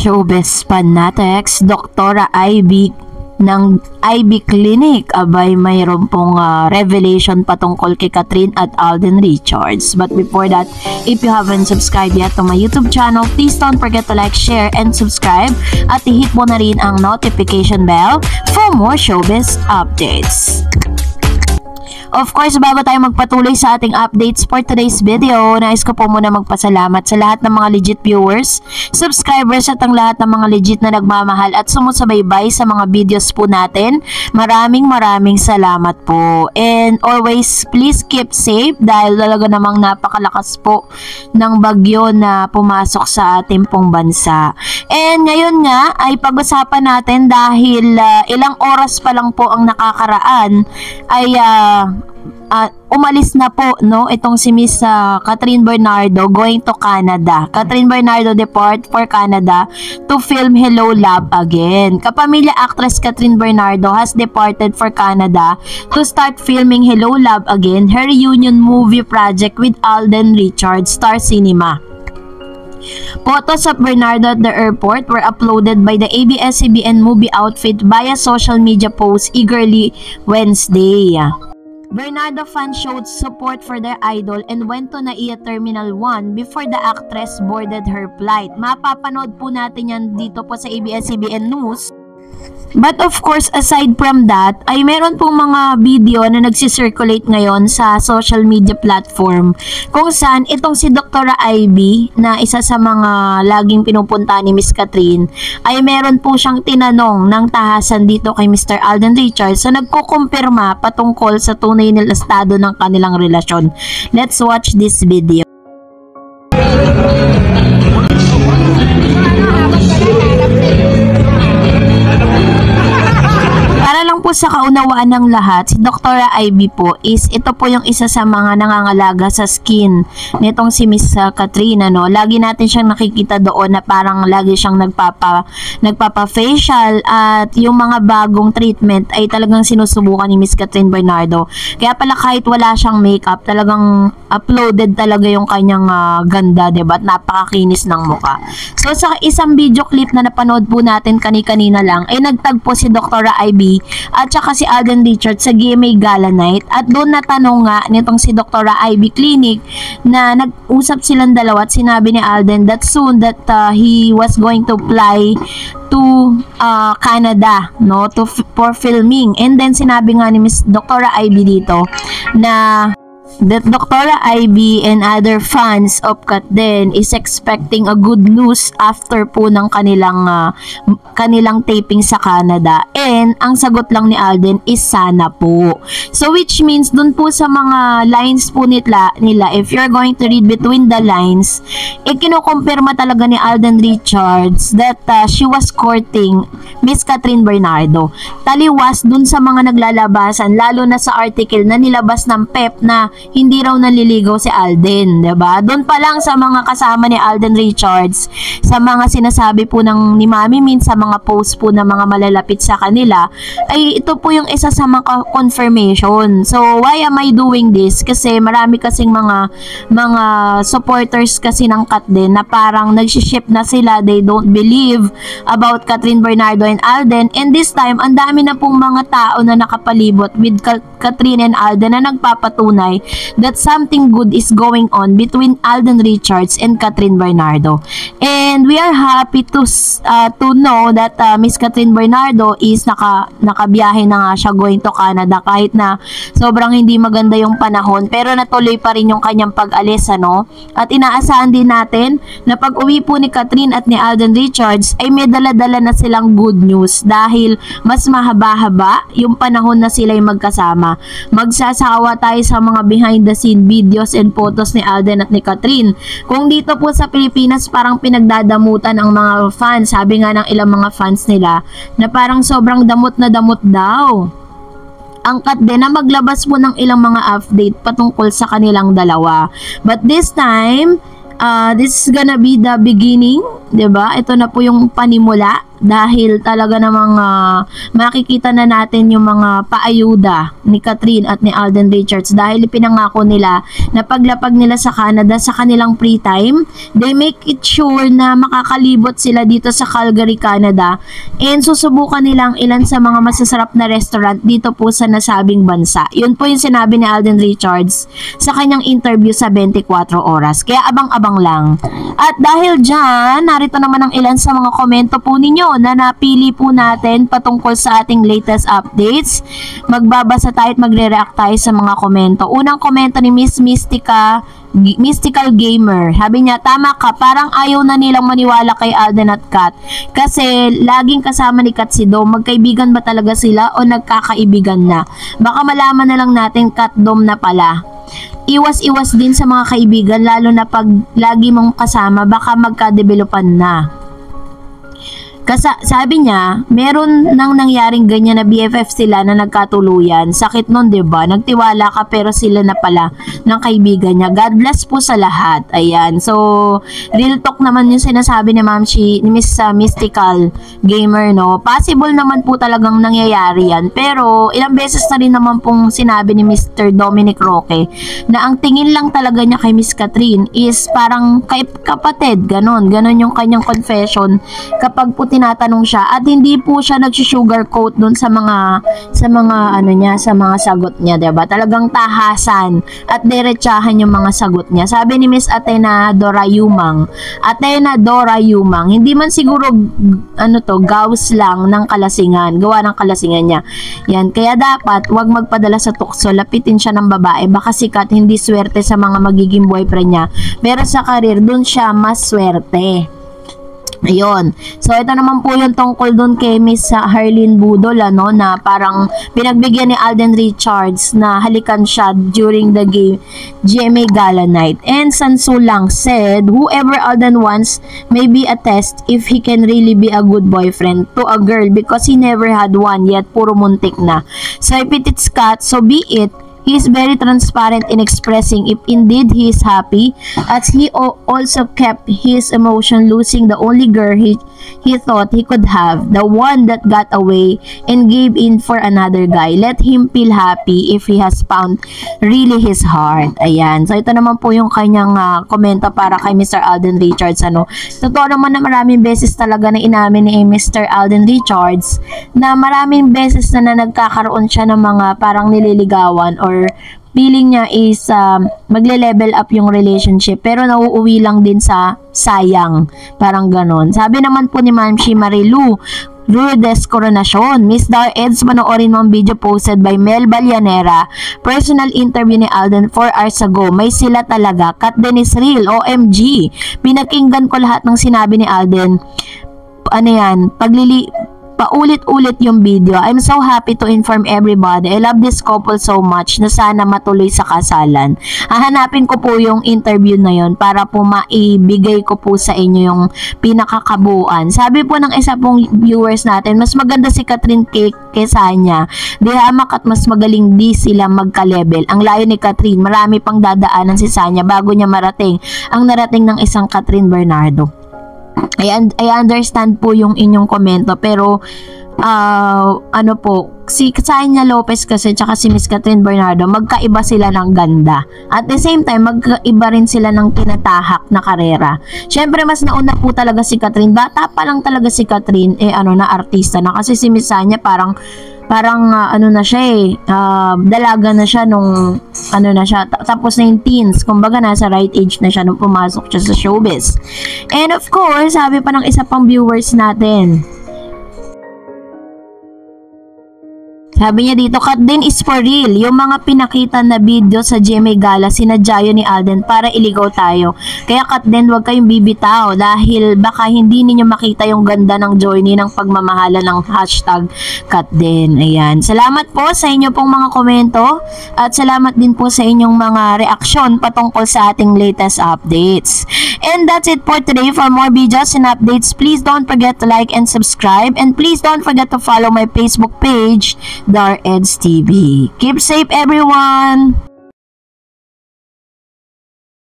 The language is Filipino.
showbiz fanatics, Doktora Ivy ng Ivy Clinic. Abay, mayroon pong revelation patungkol kay Kathryn at Alden Richards. But before that, if you haven't subscribed yet to my YouTube channel, please don't forget to like, share, and subscribe. At i-hit mo na rin ang notification bell for more showbiz updates. Of course, bago tayo magpatuloy sa ating updates for today's video, nais ko po muna magpasalamat sa lahat ng mga legit viewers, subscribers at ang lahat ng mga legit na nagmamahal at sumusubaybay sa mga videos po natin. Maraming salamat po. And always, please keep safe dahil talaga namang napakalakas po ng bagyo na pumasok sa ating pong bansa. And ngayon nga ay pag-usapan natin dahil ilang oras pa lang po ang nakakaraan ay umalis na po itong si Miss Kathryn Bernardo going to Canada. Kathryn Bernardo depart for Canada to film Hello Love Again. Kapamilya actress Kathryn Bernardo has departed for Canada to start filming Hello Love Again, her reunion movie project with Alden Richards, Star Cinema. Photos of Bernardo at the airport were uploaded by the ABS-CBN movie outfit via social media posts eagerly Wednesday. Bernardo fans showed support for their idol and went to NAIA Terminal 1 before the actress boarded her flight. Mapapanood po natin yan dito po sa ABS-CBN News. But of course, aside from that, ay meron pong mga video na nagsisirculate ngayon sa social media platform kung saan itong si Doktora Ivy na isa sa mga laging pinupunta ni Miss Kathryn ay meron po siyang tinanong ng tahasan dito kay Mr. Alden Richards na nagkukumpirma patungkol sa tunay na estado ng kanilang relasyon. Let's watch this video. Po sa kaunawaan ng lahat, si Doktora Ivy po is ito po yung isa sa mga nangangalaga sa skin nitong si Miss Kathryn. Lagi natin siyang nakikita doon na parang lagi siyang nagpapa-facial at yung mga bagong treatment ay talagang sinusubukan ni Miss Kathryn Bernardo. Kaya pala kahit wala siyang makeup, talagang uploaded talaga yung kanyang ganda, diba? At napakakinis ng mukha. So sa isang video clip na napanood po natin kani-kanina lang, ay nagtagpo si Doktora Ivy at saka si Alden Richards sa GMA Gala Night at doon natanong nga nitong si Doktora Ivy Clinic na nag-usap silang dalawa at sinabi ni Alden that soon that he was going to fly to Canada for filming. And then sinabi nga ni Miss Doktora Ivy dito na that Doktora Ivy and other fans of Kathryn is expecting a good news after po ng kanilang taping sa Canada. And ang sagot lang ni Alden is sana po. So which means dun po sa mga lines po nila if you're going to read between the lines, kinukumpirma talaga ni Alden Richards that she was courting Miss Kathryn Bernardo. Taliwas dun sa mga naglalabasan, lalo na sa article na nilabas ng PEP na hindi raw naliligaw si Alden, diba? Doon pa lang sa mga kasama ni Alden Richards, sa mga sinasabi po ni Mami Min, sa mga post po ng mga malalapit sa kanila, ay ito po yung isa sa mga confirmation. So, why am I doing this? Kasi marami kasing mga supporters kasi ng Kathryn na parang nagsiship na sila, they don't believe about Kathryn Bernardo and Alden, and this time, ang dami na pong mga tao na nakapalibot with Kathryn and Alden na nagpapatunay that something good is going on between Alden Richards and Kathryn Bernardo. And we are happy to know that Miss Kathryn Bernardo is nakabiyahe na nga siya going to Canada kahit na sobrang hindi maganda yung panahon, pero natuloy pa rin yung kanyang pag-alis, At inaasahan din natin na pag-uwi po ni Kathryn at ni Alden Richards ay may dala-dala na silang good news dahil mas mahaba-haba yung panahon na sila ay magkasama. Magsasawa tayo sa mga behind the scene videos and photos ni Alden at ni Kathryn. Kung dito po sa Pilipinas parang pinagdadamutan ang mga fans, sabi nga ng ilang mga fans nila na parang sobrang damot na damot daw ang Kathryn na maglabas po ng ilang mga update patungkol sa kanilang dalawa. But this time, this is gonna be the beginning, diba? Ito na po yung panimula dahil talaga namang makikita na natin yung mga paayuda ni Catherine at ni Alden Richards dahil pinangako nila na paglapag nila sa Canada sa kanilang free time, they make it sure na makakalibot sila dito sa Calgary, Canada, and susubukan nilang ilan sa mga masasarap na restaurant dito po sa nasabing bansa. Yun po yung sinabi ni Alden Richards sa kanyang interview sa 24 oras. Kaya abang-abang lang. At dahil dyan, narito naman ang ilan sa mga komento po ninyo na napili po natin patungkol sa ating latest updates. Magbabasa tayo at magre-react tayo sa mga komento. Unang komento ni Miss Mystical Gamer. Sabi niya, tama ka, parang ayaw na nilang maniwala kay Alden at Kat. Kasi laging kasama ni Kat si Dom. Magkaibigan ba talaga sila o nagkakaibigan na? Baka malaman na lang natin Kat Dom na pala. Iwas-iwas din sa mga kaibigan lalo na pag lagi mong kasama baka magka-developan na. Sabi niya, meron nang nangyaring ganyan na BFF sila na nagkatuluyan. Sakit nun, 'di ba? Nagtiwala ka pero sila na pala ng kaibigan niya. God bless po sa lahat. Ayan. So, real talk naman yung sinasabi ni ni Miss Mystical Gamer, no? Possible naman po talagang nangyayari yan. Pero, ilang beses na rin naman pong sinabi ni Mr. Dominic Roque na ang tingin lang talaga niya kay Miss Catherine is parang kapatid. Ganon yung kanyang confession kapag po tinatanong siya at hindi po siya nag-sugarcoat doon sa mga sagot niya, 'di ba? Talagang tahasan at diretsahan yung mga sagot niya. Sabi ni Miss Athena Dora Yumang, hindi man siguro gaws lang ng kalasingan, gawa ng kalasingan niya. Yan, kaya dapat wag magpadala sa tukso, lapitin siya ng babae. Baka sikat, hindi swerte sa mga magiging boyfriend niya. Pero sa karir, doon siya mas swerte. Ayun. So, ito naman po yung tungkol dun kay Miss Harleen Budol, na parang pinagbigyan ni Alden Richards na halikan siya during the GMA Gala Night. And Sansu Lang said, whoever Alden wants may be a test if he can really be a good boyfriend to a girl because he never had one yet, puro muntik na. So, if it's cut, so be it. He is very transparent in expressing if indeed he is happy, as he also kept his emotion losing the only girl he thought he could have, the one that got away and gave in for another guy. Let him feel happy if he has found really his heart. Ayan. So, ito naman po yung kanyang komento para kay Mr. Alden Richards. Totoo naman na maraming beses talaga na inamin ni Mr. Alden Richards na maraming beses na nagkakaroon siya ng mga parang nililigawan or feeling niya is magle-level up yung relationship pero nauuwi lang din sa sayang, parang ganon. Sabi naman po ni Ma'am Shi Marilu Lourdes Coronacion, Miss Dar Eds, panoorin mo ang video posted by Mel Balyanera, personal interview ni Alden 4 hours ago. May sila talaga, Kat Dennis Real, OMG. Pinakinggan ko lahat ng sinabi ni Alden. Paulit-ulit yung video. I'm so happy to inform everybody. I love this couple so much na sana matuloy sa kasalan. Hahanapin ko po yung interview na yon para po maibigay ko po sa inyo yung pinakakabuuan. Sabi po ng isa pong viewers natin, mas maganda si Catherine kaysa niya. Di hamak at mas magaling di sila magka-level. Ang layo ni Catherine, marami pang dadaanan si Sanya bago niya marating ang narating ng isang Catherine Bernardo. I understand po yung inyong komento pero si Sanya Lopez kasi tsaka si Miss Catherine Bernardo, magkaiba sila ng ganda. At the same time, magkaiba rin sila ng tinatahak na karera. Syempre, mas nauna po talaga si Catherine. Bata pa lang talaga si Catherine, na artista na. Kasi si Miss Sanya parang na siya dalaga na siya nung tapos na yung teens, kumbaga nasa right age na siya nung pumasok siya sa showbiz. And of course, sabi pa ng isa pang viewers natin, sabi niya dito, Kat din is for real. Yung mga pinakita na video sa GMA Gala, sinadya yun ni Alden para iligaw tayo. Kaya Kat din, huwag kayong bibitaw dahil baka hindi ninyo makita yung ganda ng journey ng pagmamahala ng hashtag Kat din. Ayan. Salamat po sa inyo pong mga komento at salamat din po sa inyong mga reaksyon patungkol sa ating latest updates. And that's it for today. For more videos and updates, please don't forget to like and subscribe. And please don't forget to follow my Facebook page, Dar Eds TV. Keep safe, everyone!